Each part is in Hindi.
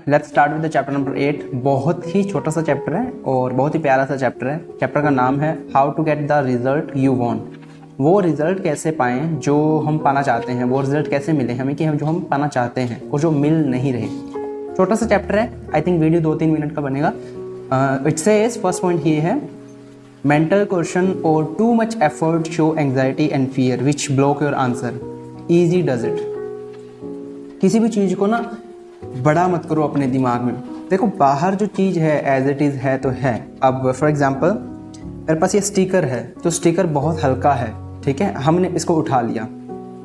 Let's start with the chapter number 8। बहुत ही छोटा सा चैप्टर है और बहुत ही प्यारा सा चैप्टर है। चैप्टर का नाम है how to get the result you want. वो रिजल्ट कैसे पाएं जो हम पाना चाहते हैं, वो रिजल्ट कैसे मिले हमें कि हम जो हम पाना चाहते हैं और जो मिल नहीं रहे। छोटा सा चैप्टर है, आई थिंक वीडियो 2-3 मिनट का बनेगा। इट सेज फर्स्ट पॉइंट ये है, मेंटल क्वेश्चन और too much effort show anxiety and fear which block your answer, easy does it. किसी भी चीज़ को ना बड़ा मत करो अपने दिमाग में। देखो बाहर जो चीज़ है एज इट इज़ है तो है। अब फॉर एग्जांपल मेरे पास ये स्टिकर है, तो स्टिकर बहुत हल्का है, ठीक है, हमने इसको उठा लिया।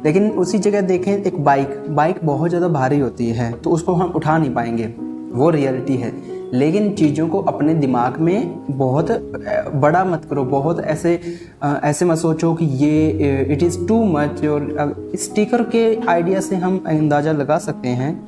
लेकिन उसी जगह देखें एक बाइक बहुत ज़्यादा भारी होती है, तो उसको हम उठा नहीं पाएंगे, वो रियलिटी है। लेकिन चीज़ों को अपने दिमाग में बहुत बड़ा मत करो, बहुत ऐसे मत सोचो कि ये इट इज़ टू मच। और स्टिकर के आइडिया से हम अंदाज़ा लगा सकते हैं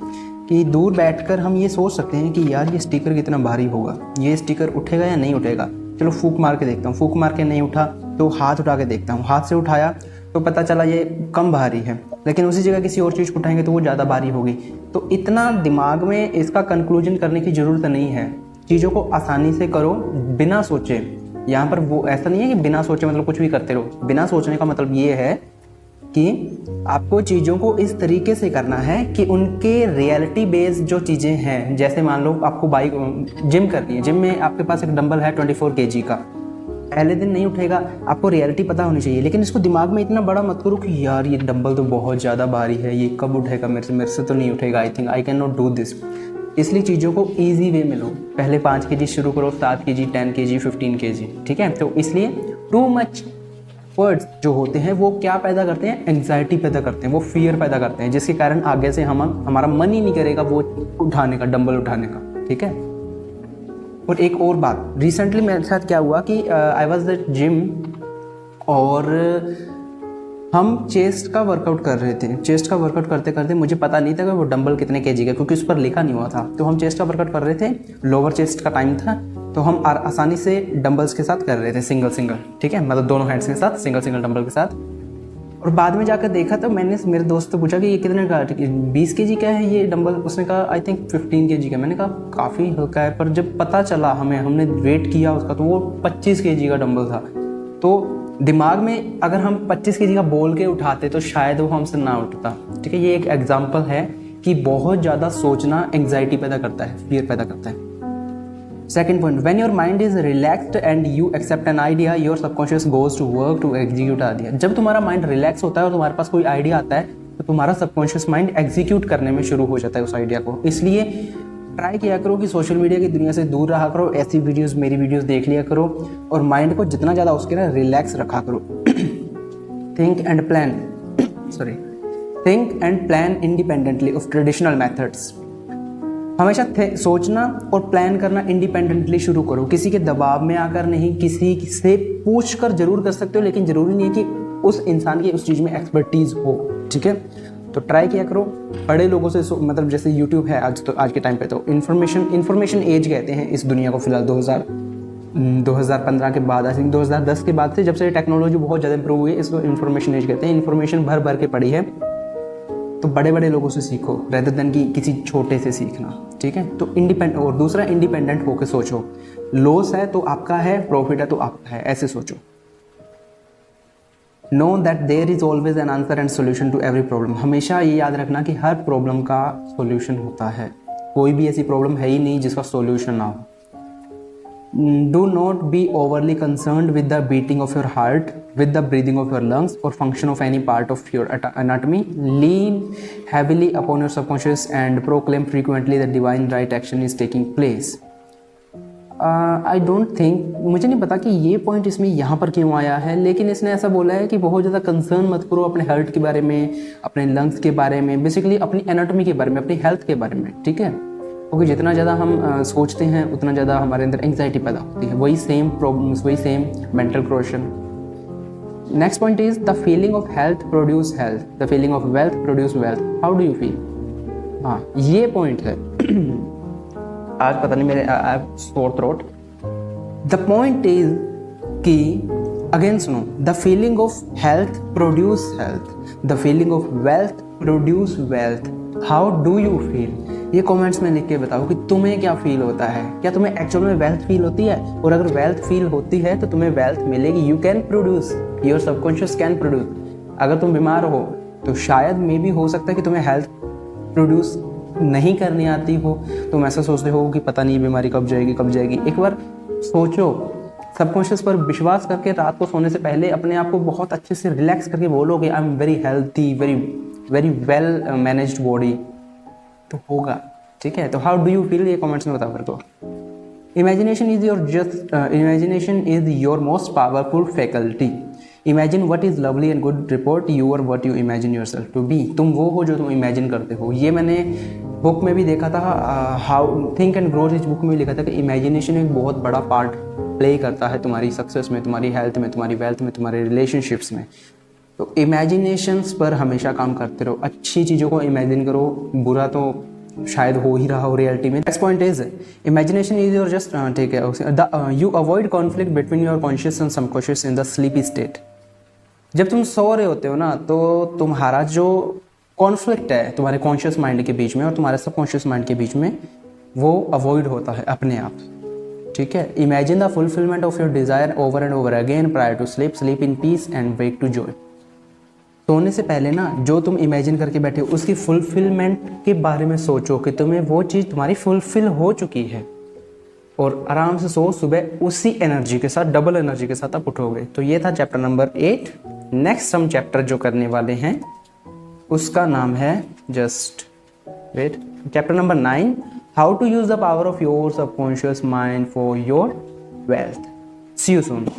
कि दूर बैठकर हम ये सोच सकते हैं कि यार ये स्टिकर कितना भारी होगा, ये स्टिकर उठेगा या नहीं उठेगा। चलो फूंक मार के देखता हूँ, फूंक मार के नहीं उठा तो हाथ उठा के देखता हूँ, हाथ से उठाया तो पता चला ये कम भारी है। लेकिन उसी जगह किसी और चीज़ को उठाएंगे तो वो ज़्यादा भारी होगी। तो इतना दिमाग में इसका कंक्लूजन करने की ज़रूरत नहीं है। चीज़ों को आसानी से करो बिना सोचे। यहाँ पर वो ऐसा नहीं है कि बिना सोचे मतलब कुछ भी करते रहो। बिना सोचने का मतलब ये है कि आपको चीज़ों को इस तरीके से करना है कि उनके रियलिटी बेस्ड जो चीज़ें हैं, जैसे मान लो आपको जिम करनी है, जिम में आपके पास एक डंबल है 24 kg का, पहले दिन नहीं उठेगा, आपको रियलिटी पता होनी चाहिए। लेकिन इसको दिमाग में इतना बड़ा मत करो कि यार ये डंबल तो बहुत ज़्यादा भारी है, ये कब उठेगा मेरे से तो नहीं उठेगा, I think I can not do this. इसलिए चीज़ों को ईजी वे में लो। पहले 5 kg शुरू करो, 7 kg, 10 kg, 15 kg, ठीक है। तो इसलिए टू मच वर्ड्स जो होते हैं वो क्या पैदा करते हैं, एंग्जाइटी पैदा करते हैं, वो फियर पैदा करते हैं, जिसके कारण आगे से हमारा मन ही नहीं करेगा वो उठाने का, डंबल उठाने का, ठीक है। और एक और बात, रिसेंटली मेरे साथ क्या हुआ कि आई वाज एट जिम और हम चेस्ट का वर्कआउट कर रहे थे। चेस्ट का वर्कआउट करते करते मुझे पता नहीं था कि वो डंबल कितने केजी का, क्योंकि उस पर लिखा नहीं हुआ था। तो हम चेस्ट का वर्कआउट कर रहे थे, लोअर चेस्ट का टाइम था, तो हम आसानी से डंबल्स के साथ कर रहे थे, सिंगल, ठीक है, मतलब दोनों हैंड्स के साथ सिंगल डंबल के साथ। और बाद में जाकर देखा तो मैंने मेरे दोस्त से पूछा कि ये कितने का, 20 kg का है ये डंबल। उसने कहा आई थिंक 15 kg का। मैंने कहा काफ़ी हल्का है, पर जब पता चला हमने वेट किया उसका तो वो 25 kg का डंबल था। तो दिमाग में अगर हम 25 kg का बोल के उठाते तो शायद वो हमसे ना उठता, ठीक है। ये एक एग्जाम्पल है कि बहुत ज़्यादा सोचना एंग्जाइटी पैदा करता है, फियर पैदा करता है। Second point, when your mind is relaxed and you accept an idea, your subconscious goes to work to execute idea। जब तुम्हारा माइंड रिलैक्स होता है और तुम्हारे पास कोई आइडिया आता है तो तुम्हारा सबकॉन्शियस माइंड एग्जीक्यूट करने में शुरू हो जाता है उस आइडिया को। इसलिए ट्राई किया करो कि सोशल मीडिया की दुनिया से दूर रहा करो, ऐसी वीडियोस, मेरी वीडियोस देख लिया करो और माइंड को जितना ज़्यादा उसके ना रिलैक्स रखा करो। Think and plan independently of traditional methods. हमेशा सोचना और प्लान करना इंडिपेंडेंटली शुरू करो, किसी के दबाव में आकर नहीं। किसी से पूछ कर जरूर कर सकते हो, लेकिन ज़रूरी नहीं है कि उस इंसान की उस चीज़ में एक्सपर्टीज़ हो, ठीक है। तो ट्राई किया करो बड़े लोगों से, मतलब जैसे यूट्यूब है आज के टाइम पे, तो इन्फॉर्मेशन एज कहते हैं इस दुनिया को फिलहाल। 2015 के बाद, आई थिंक 2010 के बाद से, जब से टेक्नोलॉजी बहुत ज़्यादा इंप्रूव हुई है, इसको इन्फॉर्मेशन एज कहते हैं। इन्फॉर्मेशन भर के पड़ी है, तो बड़े लोगों से सीखो रेदर देन कि किसी छोटे से सीखना, ठीक है। तो और दूसरा इंडिपेंडेंट होकर सोचो। लॉस है तो आपका है, प्रॉफिट है तो आपका है, ऐसे सोचो। Know that there is always an answer and solution to every problem. हमेशा ये याद रखना कि हर प्रॉब्लम का सोल्यूशन होता है। कोई भी ऐसी प्रॉब्लम है ही नहीं जिसका सोल्यूशन ना हो। Do not be overly concerned with the beating of your heart, with the breathing of your lungs or function of any part of your anatomy. Lean heavily upon your subconscious and proclaim frequently that divine right action is taking place. I don't think, मुझे नहीं पता कि ये पॉइंट इसमें यहाँ पर क्यों आया है, लेकिन इसने ऐसा बोला है कि बहुत ज़्यादा कंसर्न मत करो अपने हार्ट के बारे में, अपने लंग्स के बारे में, बेसिकली अपनी एनाटॉमी के बारे में, अपनी हेल्थ के बारे में, ठीक है। क्योंकि जितना ज़्यादा हम सोचते हैं उतना ज़्यादा हमारे अंदर एंग्जाइटी पैदा होती है। वही सेम प्रॉब्लम्स, वही same mental question. Next point is the feeling of health produce health, the feeling of wealth produce wealth. How do you feel? हाँ, ये पॉइंट है। आज पता नहीं मेरे I have sore throat. The point is कि अगेन सुनो, the feeling of health produce health, the feeling of wealth produce wealth. How do you feel? ये कमेंट्स में लिख के बताओ कि तुम्हें क्या फील होता है, क्या तुम्हें एक्चुअल में वेल्थ फील होती है, और अगर वेल्थ फील होती है तो तुम्हें वेल्थ मिलेगी। You can produce, your subconscious can produce. अगर तुम बीमार हो तो शायद मे भी हो सकता है कि तुम्हें हेल्थ प्रोड्यूस नहीं करनी आती हो, तुम ऐसा सोचते हो कि पता नहीं बीमारी कब जाएगी कब जाएगी। एक बार सोचो, सबकॉन्शियस पर विश्वास करके रात को सोने से पहले अपने आप को बहुत अच्छे से रिलैक्स करके बोलोगे I am very healthy, very very well managed body, तो होगा। ठीक है, तो हाउ डू यू फील, ये कमेंट्स में बताओ मेरे को। Imagination is your most powerful faculty. Imagine what is lovely and good report you are what you imagine yourself to be. तुम वो हो जो तुम इमेजिन करते हो। ये मैंने बुक में भी देखा था, how think and grow rich book में भी लिखा था कि इमेजिनेशन एक बहुत बड़ा पार्ट प्ले करता है तुम्हारी सक्सेस में, तुम्हारी हेल्थ में, तुम्हारी वेल्थ में, तुम्हारे रिलेशनशिप्स में। तो इमेजिनेशंस पर हमेशा काम करते रहो, अच्छी चीज़ों को इमेजिन करो, बुरा तो शायद हो ही रहा हो रियलिटी में। Next point is imagination is your just ठीक है, you avoid conflict between your conscious and subconscious in the sleepy state. जब तुम सो रहे होते हो ना, तो तुम्हारा जो कॉन्फ्लिक्ट है तुम्हारे कॉन्शियस माइंड के बीच में और तुम्हारे सबकॉन्शियस माइंड के बीच में, वो अवॉइड होता है अपने आप। ठीक है, imagine the fulfilment of your desire over and over again prior to sleep, sleep in peace and wake to joy. सोने से पहले ना जो तुम इमेजिन करके बैठे हो उसकी फुलफिलमेंट के बारे में सोचो कि तुम्हें वो चीज़ तुम्हारी फुलफिल हो चुकी है, और आराम से सो, सुबह उसी एनर्जी के साथ, डबल एनर्जी के साथ आप उठोगे। तो ये था चैप्टर नंबर 8। नेक्स्ट हम चैप्टर जो करने वाले हैं उसका नाम है just wait, chapter number 9, how to use the power of your subconscious mind for your wealth. See you soon.